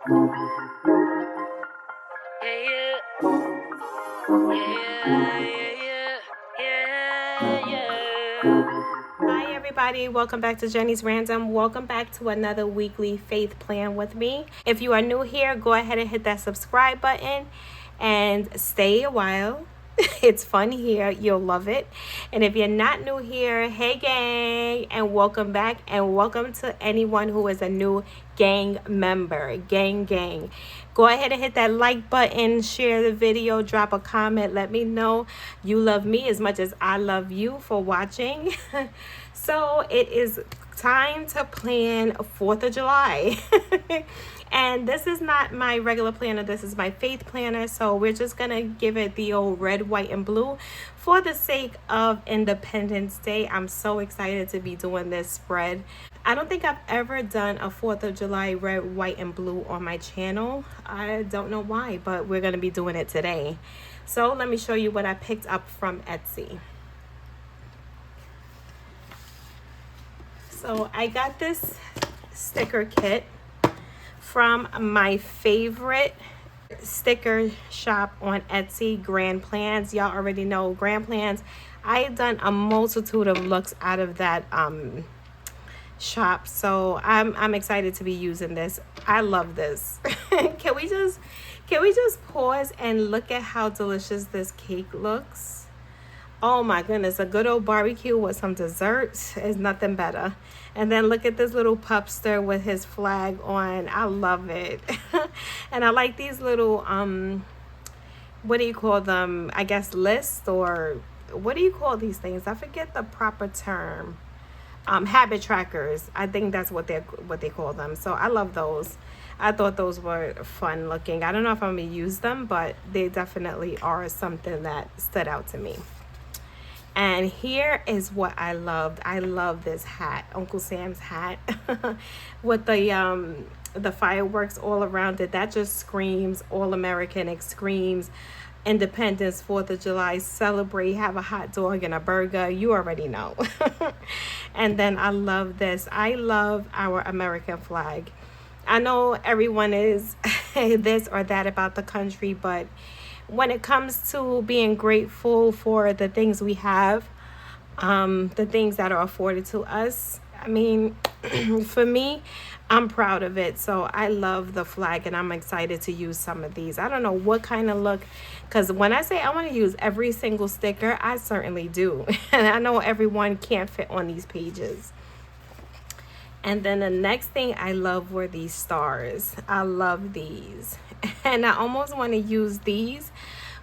Yeah, yeah, yeah, yeah. Hi, everybody. Welcome back to Jenny's Random. Welcome back to another weekly faith plan with me. If you are new here, go ahead and hit that subscribe button and stay a while. It's fun here. You'll love it. And if you're not new here, hey, gang, and welcome back. And welcome to anyone who is a new gang member. Gang. Go ahead and hit that like button, share the video, drop a comment. Let me know you love me as much as I love you for watching. So it is time to plan 4th of July. And this is not my regular planner. This is my faith planner. So we're just going to give it the old red, white, and blue for the sake of Independence Day. I'm so excited to be doing this spread. I don't think I've ever done a 4th of July red, white, and blue on my channel. I don't know why, but we're going to be doing it today. So let me show you what I picked up from Etsy. So I got this sticker kit from my favorite sticker shop on Etsy, Grand Plans. Y'all already know Grand Plans. I've done a multitude of looks out of that shop, so I'm excited to be using this. I love this. Can we just pause and look at how delicious this cake looks? Oh my goodness, a good old barbecue with some desserts is nothing better. And then look at this little pupster with his flag on. I love it. And I like these little what do you call them? I guess lists, or what do you call these things? I forget the proper term. Habit trackers. I think that's what they call them. So I love those. I thought those were fun looking. I don't know if I'm gonna use them, but they definitely are something that stood out to me. And here is what I loved. I love this hat, Uncle Sam's hat, with the fireworks all around it. That just screams all American. It screams Independence, 4th of July, celebrate, have a hot dog and a burger. You already know. And then I love this. I love our American flag. I know everyone is this or that about the country, but when it comes to being grateful for the things we have, the things that are afforded to us, I mean, for me, I'm proud of it. So I love the flag, and I'm excited to use some of these. I don't know what kind of look, because when I say I want to use every single sticker, I certainly do. And I know everyone can't fit on these pages. And then the next thing I love were these stars. I love these. And I almost want to use these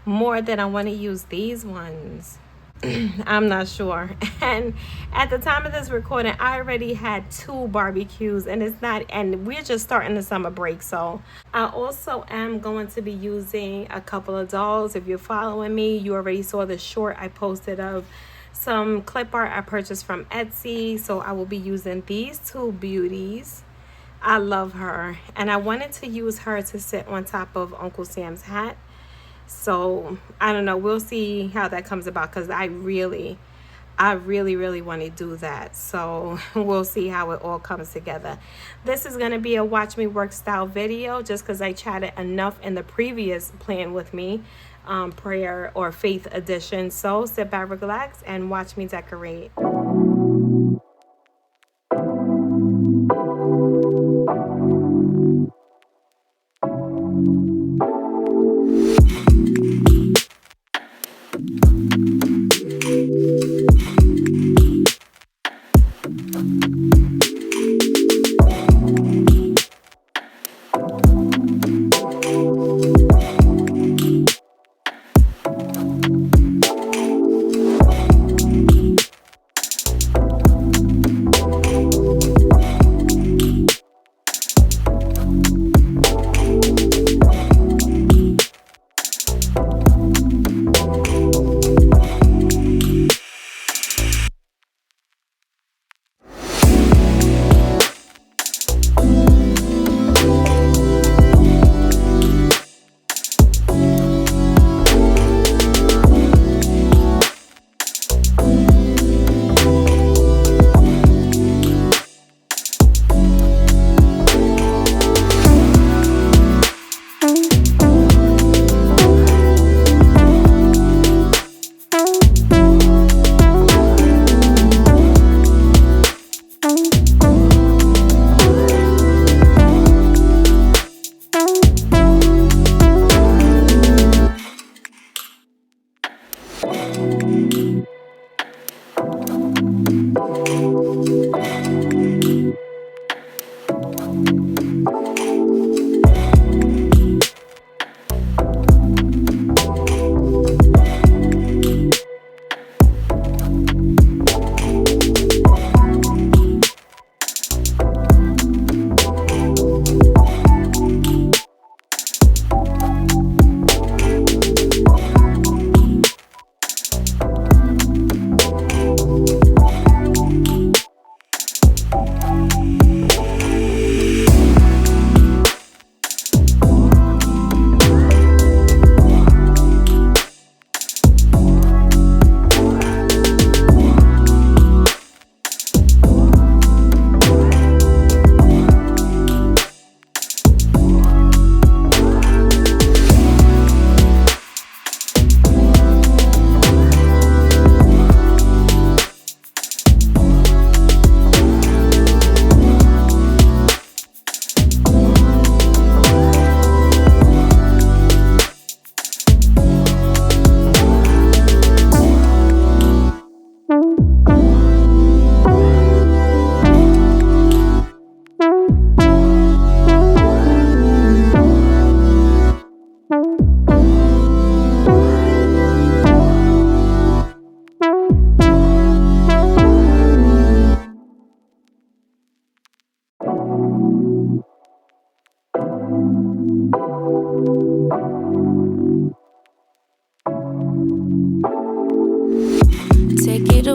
more than I want to use these ones. I'm not sure. And at the time of this recording, I already had 2 barbecues, and we're just starting the summer break. So I also am going to be using a couple of dolls. If you're following me, you already saw the short I posted of some clip art I purchased from Etsy. So I will be using these 2 beauties. I love her, and I wanted to use her to sit on top of Uncle Sam's hat. So I don't know, we'll see how that comes about, because I really want to do that. So we'll see how it all comes together. This is going to be a watch me work style video, just because I chatted enough in the previous plan with me, prayer or faith edition. So sit back, relax, and watch me decorate.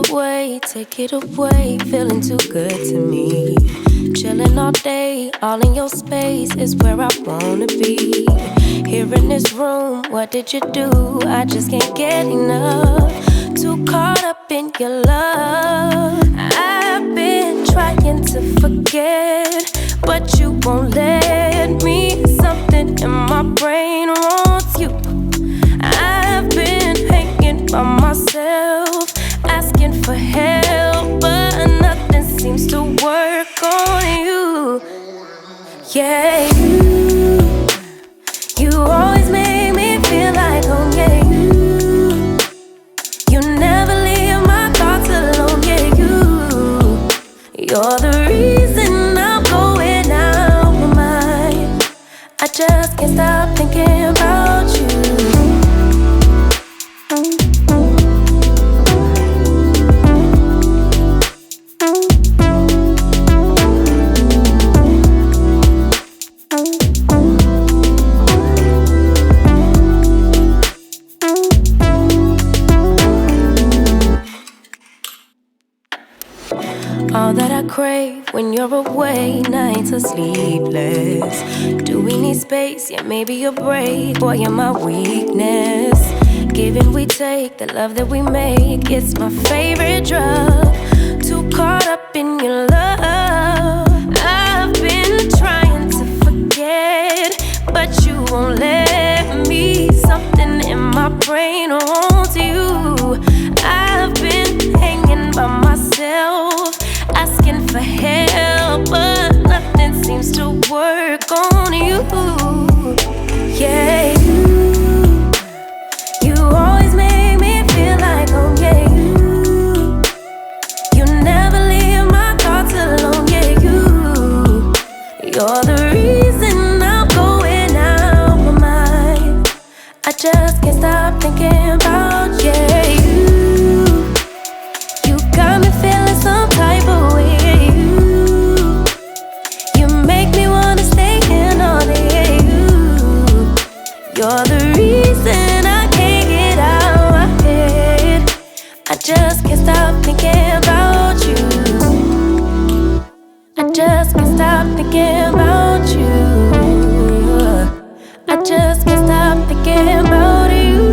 take it away, feeling too good to me. Chilling all day, all in your space is where I wanna be. Here in this room, what did you do? I just can't get enough. Too caught up in your love. I've been trying to forget, but you won't let me. Something in my brain wants you. I've been hanging by myself, asking for help, but nothing seems to work on you. Yeah, you always make me feel like home. Yeah, you never leave my thoughts alone. Yeah, you're the reason I'm going out my mind. I just can't stop thinking about you. All that I crave when you're away, nights are sleepless. Do we need space? Yeah, maybe a break. Boy, you're my weakness. Give and we take, the love that we make, it's my favorite drug. Too caught up in your love. I've been trying to forget, but you won't let me. Something in my brain wants you. I've been hanging by myself, asking for help, but nothing seems to work on you. Yeah, you always make me feel like home. Yeah, you never leave my thoughts alone. Yeah, you're the reason I'm going out my mind. I just can't stop thinking about you. You got me feeling some type of way. You make me wanna stay in all day. You're the reason I can't get out my head. I just can't stop thinking about you. I just can't stop thinking about you. I just can't stop thinking about you.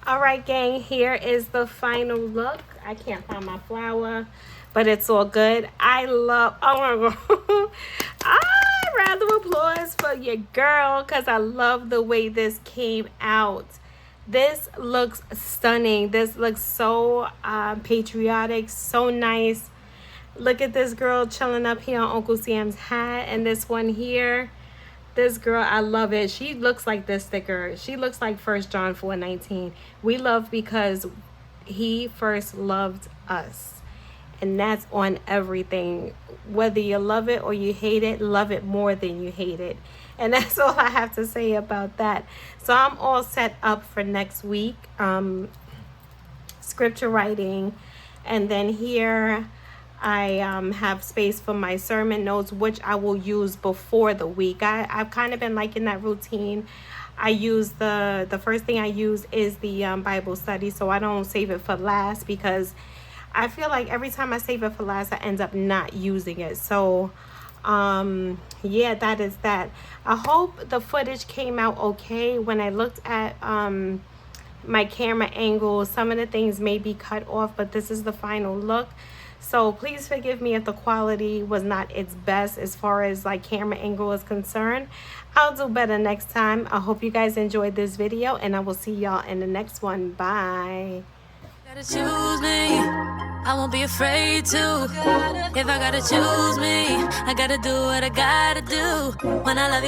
All right, gang, here is the final look. I can't find my flower, but it's all good. I love, oh my God. Round of applause for your girl, because I love the way this came out. This looks stunning. This looks so patriotic, so nice. Look at this girl chilling up here on Uncle Sam's hat, and this one here. This girl, I love it. She looks like this sticker. She looks like 1 John 4:19. We love because he first loved us. And that's on everything. Whether you love it or you hate it, love it more than you hate it. And that's all I have to say about that. So I'm all set up for next week. Scripture writing. And then here I have space for my sermon notes, which I will use before the week. I've kind of been liking that routine. I use the first thing I use is the Bible study, so I don't save it for last, because I feel like every time I save it for last, I end up not using it. So yeah, that is that. I hope the footage came out okay. When I looked at my camera angle, some of the things may be cut off, but this is the final look. So please forgive me if the quality was not its best as far as like camera angle is concerned. I'll do better next time. I hope you guys enjoyed this video, and I will see y'all in the next one. Bye. Gotta choose me, I won't be afraid to. If I gotta choose me, I gotta do what I gotta do. When I love you.